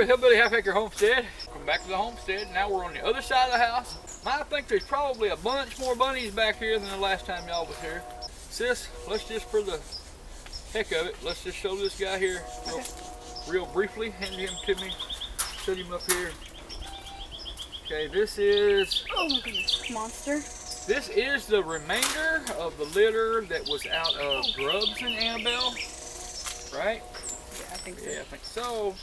here at Hillbilly Half Acre Homestead. Welcome back to the homestead. Now we're on the other side of the house. I think there's probably a bunch more bunnies back here than the last time y'all was here. Sis, let's just, for the heck of it, let's just show this guy here real briefly. Hand him to me. Set him up here. Okay, this is... Oh my goodness, monster. This is the remainder of the litter that was out of Ace and Anne Belle, right? Yeah, I think so. Yeah, I think so.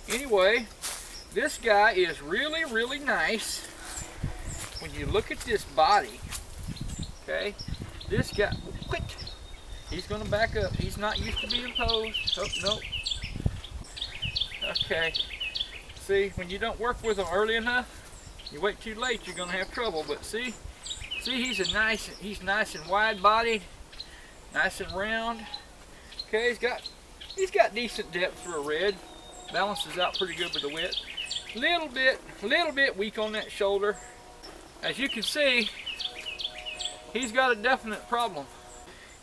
Anyway, this guy is really, really nice. When you look at this body, okay, this guy, quit. He's gonna back up. He's not used to being posed. Oh, no. Okay. See, when you don't work with them early enough, you wait too late, you're gonna have trouble. But see, he's nice and wide-bodied, nice and round. Okay, he's got decent depth for a red. Balances out pretty good with the width. Little bit weak on that shoulder. As you can see, he's got a definite problem.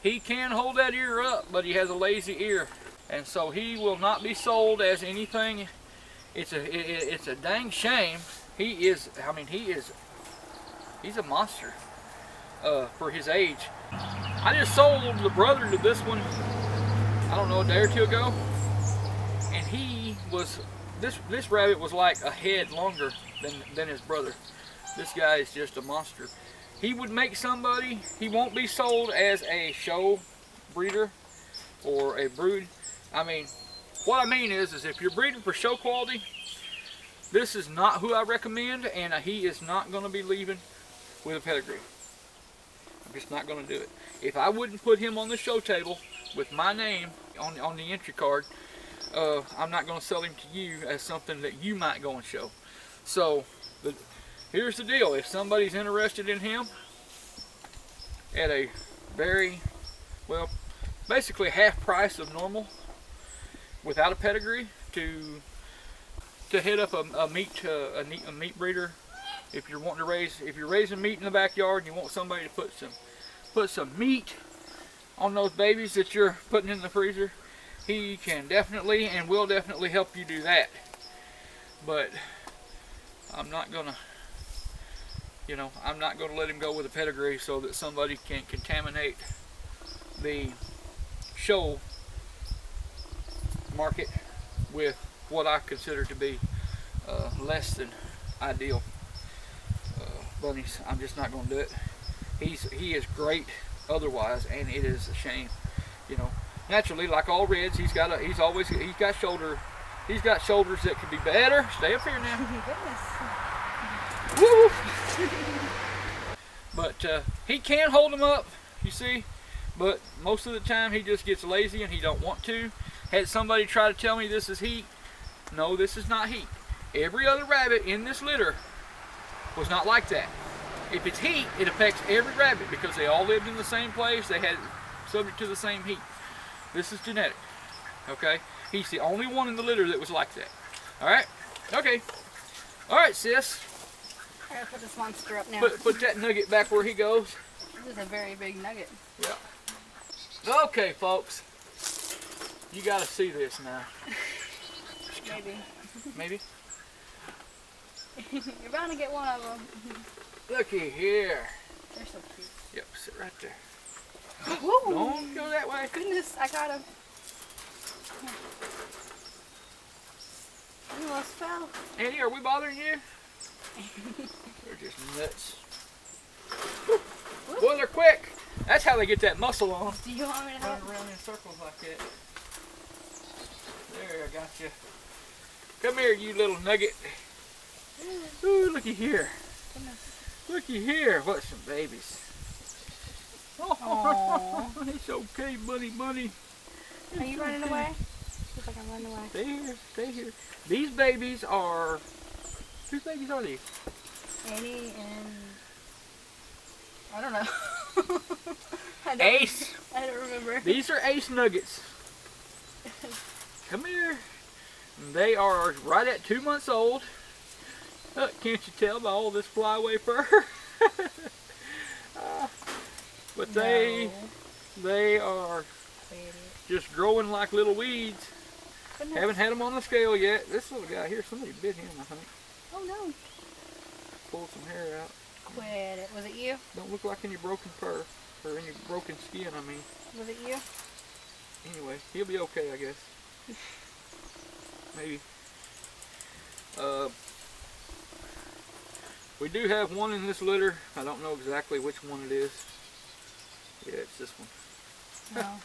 He can hold that ear up, but he has a lazy ear, and so he will not be sold as anything. It's a dang shame. He's a monster for his age. I just sold the brother to this one, I don't know, a day or two ago, and this rabbit was like a head longer than his brother. This guy is just a monster. He would make somebody. He won't be sold as a show breeder or a brood. I mean, what I mean is if you're breeding for show quality, this is not who I recommend, and he is not going to be leaving with a pedigree. I'm just not going to do it. If I wouldn't put him on the show table with my name on the entry card, I'm not going to sell him to you as something that you might go and show. So here's the deal. If somebody's interested in him at a very, well, basically half price of normal without a pedigree, to hit up a meat breeder. If you're wanting to if you're raising meat in the backyard and you want somebody to put some meat on those babies that you're putting in the freezer, he can definitely and will definitely help you do that. But I'm not gonna, I'm not gonna let him go with a pedigree so that somebody can contaminate the show market with what I consider to be less than ideal bunnies. I'm just not going to do it. He is great otherwise, and it is a shame. Naturally, like all reds, he's got shoulders that could be better. Stay up here now. Woo! But he can hold them up, you see. But most of the time, he just gets lazy and he don't want to. Had somebody try to tell me this is heat. No, this is not heat. Every other rabbit in this litter was not like that. If it's heat, it affects every rabbit because they all lived in the same place. They had subject to the same heat. This is genetic. Okay? He's the only one in the litter that was like that. Alright? Okay. Alright, sis. I gotta put this monster up now. Put that nugget back where he goes. This is a very big nugget. Yeah. Okay, folks. You gotta see this now. Maybe. Maybe? You're bound to get one of them. Looky here. They're so cute. Yep, sit right there. Woo! Don't go that way. Goodness, I got him. You almost fell. Annie, are we bothering you? They're just nuts. Boy, they're quick. That's how they get that muscle on. Do you want me to help? Run around in circles like that. There, I got you. Come here, you little nugget. Ooh, looky here. Looky here. What some babies. Oh, it's okay, bunny. Are you running away? Looks like I'm running away. Stay here. These babies are... Whose babies are these? Annie and... I don't know. Ace. I don't remember. These are Ace nuggets. Come here. They are right at 2 months old. Can't you tell by all this flyaway fur? But they are just growing like little weeds. goodness. Haven't had him on the scale yet. This little guy here, somebody bit him, I think. Oh no. Pulled some hair out. Quit it. Was it you? Don't look like any broken fur, or any broken skin, I mean. Was it you? Anyway, he'll be okay, I guess. Maybe. We do have one in this litter. I don't know exactly which one it is. Yeah, it's this one. No.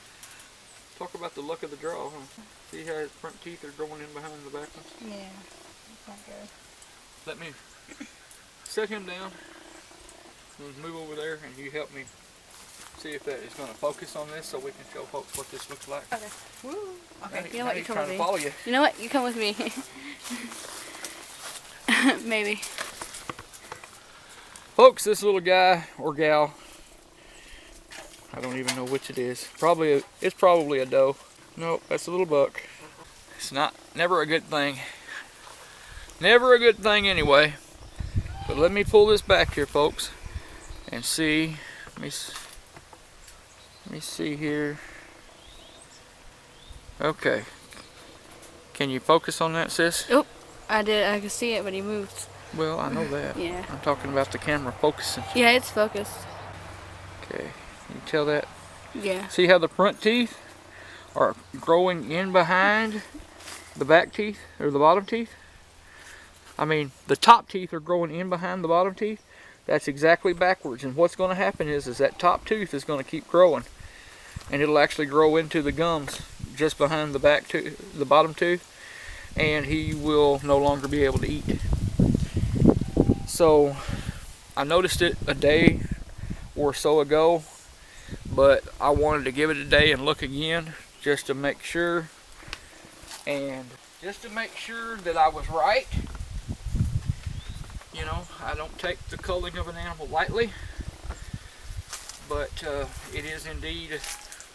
Talk about the luck of the draw, huh? See how his front teeth are growing in behind the back ones? Yeah. That's not good. Let me set him down. Let's move over there and you help me see if that is going to focus on this so we can show folks what this looks like. Okay. Woo. Okay. Now You know what? You he's come trying with to me. follow you. You know what? You come with me. Maybe. Folks, this little guy or gal, I don't even know which it is. It's probably a doe. Nope, that's a little buck. It's never a good thing. Never a good thing anyway. But let me pull this back here, folks, and see. Let me see here. Okay. Can you focus on that, sis? Oh, I did. I could see it, but he moved. Well, I know that. Yeah. I'm talking about the camera focusing. Yeah, it's focused. Okay. Can you tell that? Yeah. See how the front teeth are growing in behind the back teeth or the bottom teeth? I mean, the top teeth are growing in behind the bottom teeth. That's exactly backwards. And what's going to happen is that top tooth is going to keep growing, and it'll actually grow into the gums just behind the back tooth, the bottom tooth, and he will no longer be able to eat. So I noticed it a day or so ago, but I wanted to give it a day and look again just to make sure, and just to make sure that I was right. You know, I don't take the culling of an animal lightly, but it is indeed,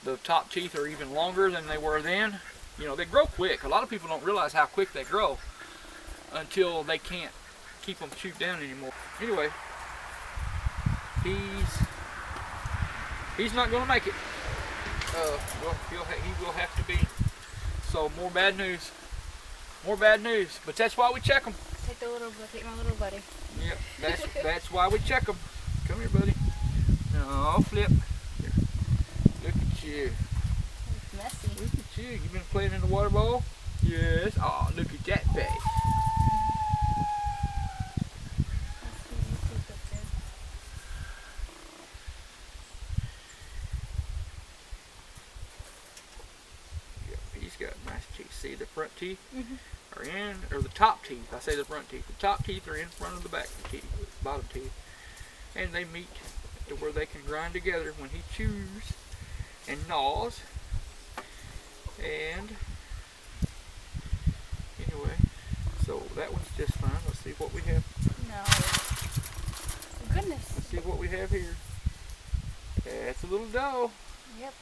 the top teeth are even longer than they were then. You know, they grow quick. A lot of people don't realize how quick they grow until they can't keep them chewed down anymore. Anyway, he's not going to make it. Well, he will have to be. So more bad news. More bad news. But that's why we check them. Take my little buddy. Yep, that's why we check them. Come here, buddy. No, flip. Here. Look at you. It's messy. Look at you. You been playing in the water bowl? Yes. Oh, look at that face. Yep, he's got nice teeth. See the front teeth? Are in, or the top teeth, I say the front teeth. The top teeth are in front of the back teeth, bottom teeth. And they meet to where they can grind together when he chews and gnaws. And anyway, so that one's just fine. Let's see what we have. No. Goodness. Let's see what we have here. That's a little doe. Yep.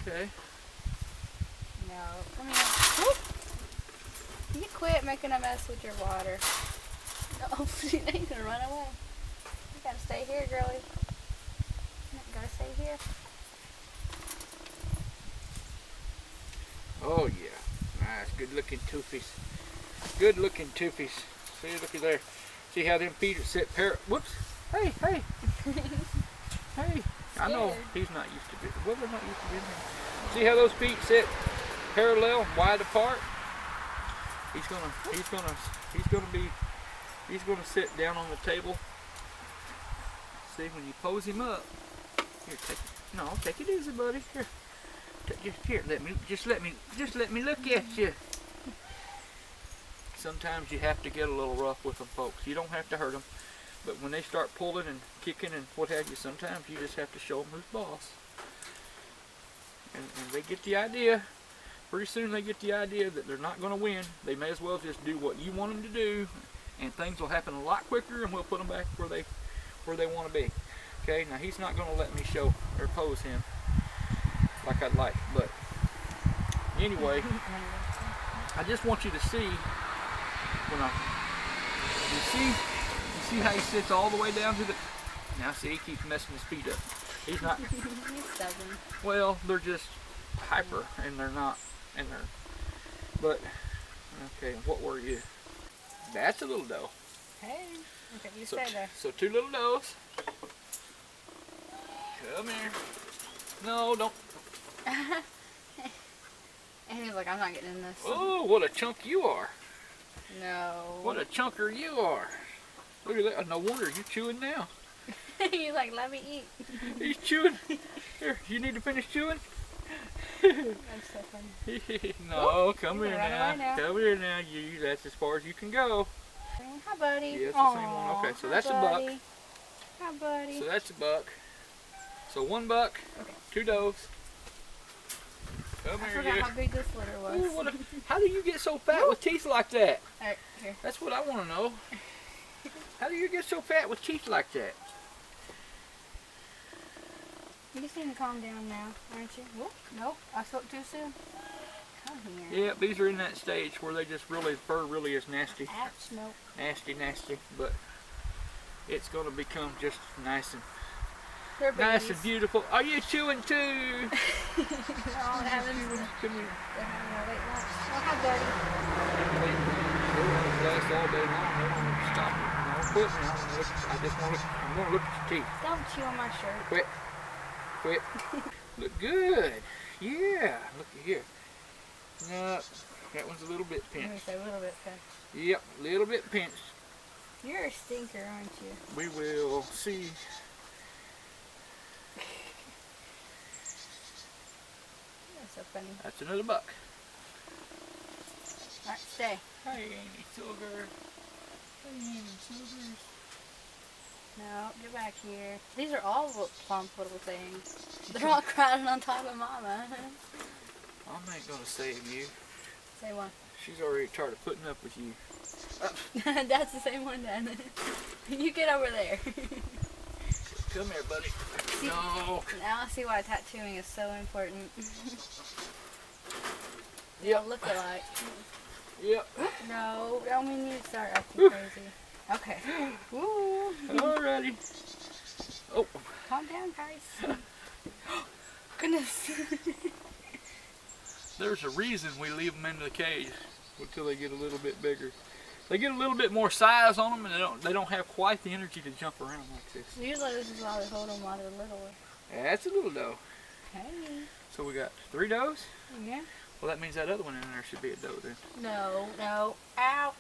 Okay. No. Come here. Whoop. You quit making a mess with your water. No, she's gonna run away. You gotta stay here, girlie. You gotta stay here. Oh yeah, nice, good looking toofies. Good looking toofies. See, looky there. See how them feet are sit whoops. Hey, hey. Hey. I know he's not used to it. Well, they're not used to being here. See how those feet sit parallel, wide apart? He's gonna sit down on the table. See, when you pose him up, here, take it easy, buddy. Here, let me look at you. Sometimes you have to get a little rough with them, folks. You don't have to hurt them, but when they start pulling and kicking and what have you, sometimes you just have to show them who's boss. And they get the idea. Pretty soon they get the idea that they're not going to win. They may as well just do what you want them to do, and things will happen a lot quicker, and we'll put them back where they want to be. Okay, now he's not going to let me show or pose him like I'd like, but anyway, I just want you to see when you see how he sits all the way down to the. Now see, he keeps messing his feet up. He's not. He's stubborn. Well, they're just hyper, and they're not. And But, okay, what were you? That's a little doe. Hey. Okay, you So, stay there. so 2 little does. Come here. No, don't. And he's like, I'm not getting in this. Oh, what a chunk you are. No. What a chunker you are. Look at that. No wonder you're chewing now. He's like, let me eat. He's chewing. Here, you need to finish chewing? That's so funny. No, come You're here gonna run now. away now. Come here now. That's as far as you can go. Hi, buddy. Yeah, it's the same one. Okay, so Hi, that's a buck. buddy. Hi, buddy. So that's a buck. So 1 buck, Okay. 2 does. Come I here, forgot you. how big this litter was. Ooh, how do you get so fat with teeth like that? Alright, here. That's what I want to know. How do you get so fat with teeth like that? You just need to calm down now, aren't you? Whoop. Nope, I spoke too soon. Come here. Yeah, these are in that stage where they just really, fur really is nasty. Ouch, nope. Nasty, but it's going to become just nice and They're babies. nice and beautiful. Are you chewing too? They're all having, Come here. they're having a late lunch. Oh, hi, buddy. They want to last all day long. They don't want to stop. No, quit now. I'm going to look at your teeth. Don't chew on my shirt. Quit. Look good. Yeah. Look here. No, that one's a little bit I'm going pinched. to say a little bit fast. Yep, a little bit pinched. You're a stinker, aren't you? We will see. That's so funny. That's another buck. Alright, stay. Hey, Amy Silver. Hey, Amy Silver. No, get back here. These are all plump little things. They're all crowding on top of Mama. Mom ain't gonna save you. Say one. She's already tired of putting up with you. That's the same one, Dad. You get over there. Come here, buddy. See, No. now I see why tattooing is so important. Yep. Look alike. Yep. No, don't mean you to start acting crazy. Okay. Woo. Alrighty. Oh. Calm down, guys. Goodness. There's a reason we leave them in the cage until they get a little bit bigger. They get a little bit more size on them, and they don't have quite the energy to jump around like this. Usually this is why they hold them while they're little. That's a little doe. Hey. So we got 3 does. Yeah. Well, that means that other one in there should be a doe then. No, no. Ouch.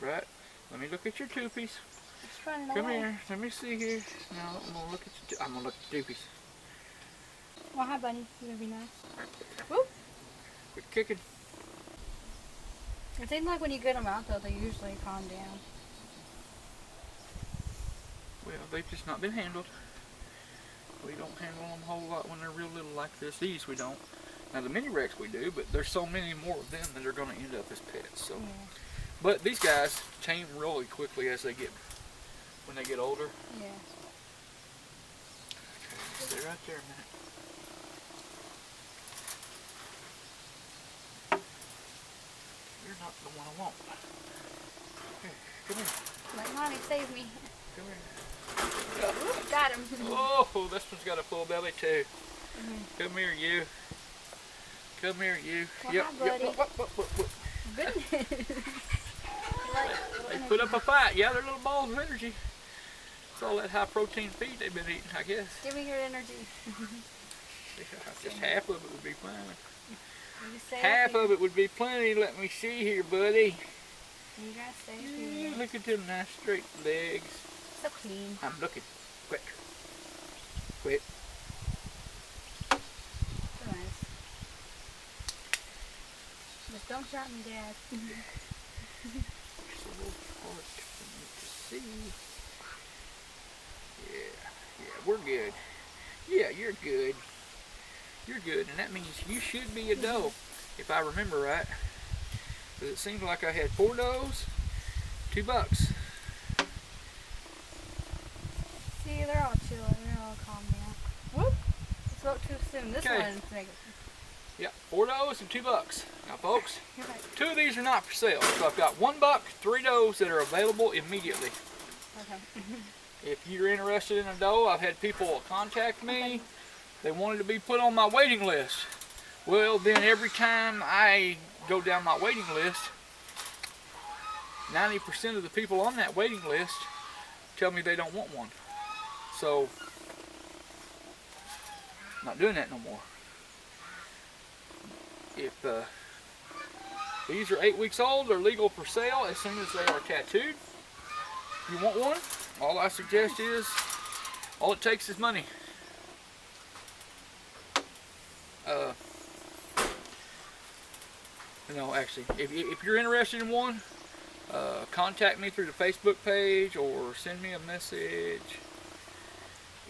Right. Let me look at your two-piece. It's running Come away. here. Let me see here. Now I'm gonna look at your. I'm gonna look at your two-piece. Well, hi, buddy. You gonna be nice? Whoop. Quit kicking. It seems like when you get them out, though, they usually calm down. Well, they've just not been handled. We don't handle them a whole lot when they're real little like this. These we don't. Now the mini Rex we do, but there's so many more of them that are going to end up as pets. So, Yeah. but these guys tame really quickly as they get when they get older. Yeah. Okay, stay right there a minute. You're not the one I want. Here, come here. Let Mommy save me. Come here. Whoop, got him. Oh, this one's got a full belly too. Come here, you. Come here, you. Well, Yep. hi, buddy. Yep. What? Goodness. They put up a fight. Yeah, they're little balls of energy. It's all that high protein feed they've been eating, I guess. Give me your energy. Just half of it would be fine. You stay Half up of it would be plenty. Let me see here, buddy. here. You gotta stay up Yeah, here. look at them nice straight legs. So clean. I'm looking. Quick. Quit. So nice. Just don't shot me, Dad. It's a little hard for me to see. Yeah, we're good. Yeah, you're good. You're good, and that means you should be a doe, if I remember right. Because it seems like I had 4 does, 2 bucks. See, they're all chilling. They're all calm now. Whoop! I spoke too soon. This Okay. one's making. Yeah, 4 does and 2 bucks. Now, folks, You're right. 2 of these are not for sale. So I've got 1 buck, 3 does that are available immediately. Okay. If you're interested in a doe, I've had people contact me. They wanted to be put on my waiting list. Well, then every time I go down my waiting list, 90% of the people on that waiting list tell me they don't want one. So, I'm not doing that no more. If these are 8 weeks old, they're legal for sale as soon as they are tattooed. If you want one, all I suggest is, all it takes is money. No, actually, if you're interested in one, contact me through the Facebook page or send me a message.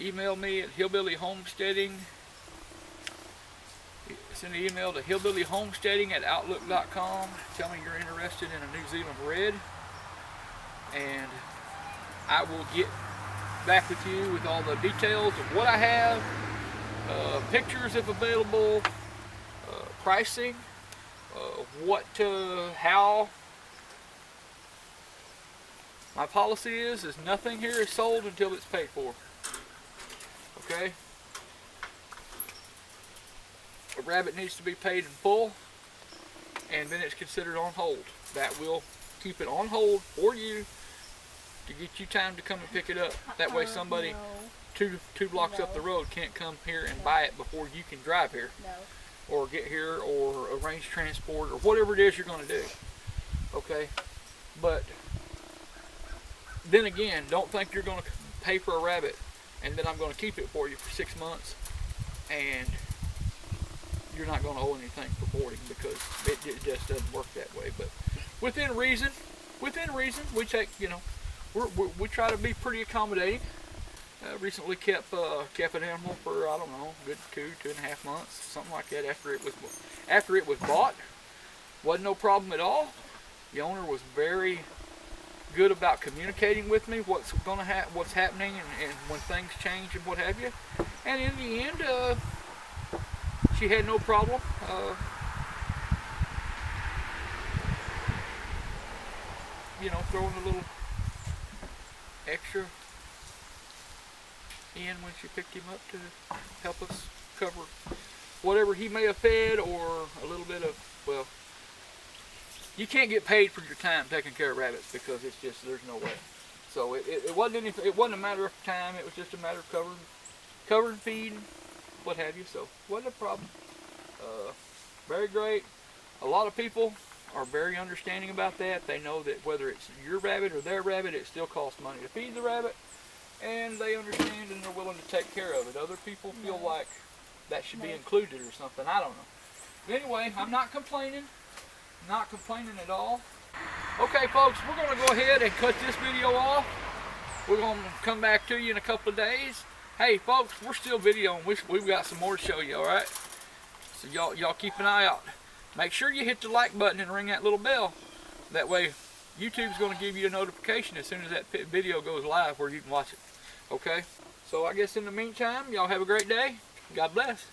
Email me at Hillbilly Homesteading. Send an email to hillbillyhomesteading@outlook.com. Tell me you're interested in a New Zealand red, and I will get back with you with all the details of what I have, pictures if available, pricing, how. My policy is nothing here is sold until it's paid for. Okay? A rabbit needs to be paid in full, and then it's considered on hold. That will keep it on hold for you to get you time to come and pick it up. That way somebody two blocks up the road can't come here and buy it before you can drive here. Or get here or arrange transport or whatever it is you're going to do. Okay? But then again, don't think you're going to pay for a rabbit and then I'm going to keep it for you for 6 months and you're not going to owe anything for boarding, because it just doesn't work that way. But within reason, we take, we try to be pretty accommodating. Recently kept an animal for, I don't know, good 2.5 months, something like that after it was bought. Wasn't no problem at all. The owner was very good about communicating with me what's happening and when things change and what have you. And in the end, she had no problem. Throwing a little extra in when she picked him up to help us cover whatever he may have fed, or a little bit of, well, you can't get paid for your time taking care of rabbits, because it's just, there's no way. So it wasn't anything, it wasn't a matter of time, it was just a matter of covering, feeding, what have you. So wasn't a problem. Very great. A lot of people are very understanding about that. They know that whether it's your rabbit or their rabbit, it still costs money to feed the rabbit, and they understand and they're willing to take care of it. Other people feel like that should be included or something. I don't know. But anyway, I'm not complaining. Not complaining at all. Okay, folks, we're going to go ahead and cut this video off. We're going to come back to you in a couple of days. Hey, folks, we're still videoing. We've got some more to show you, all right? So y'all keep an eye out. Make sure you hit the like button and ring that little bell. That way, YouTube's going to give you a notification as soon as that video goes live where you can watch it. Okay? So I guess in the meantime, y'all have a great day. God bless.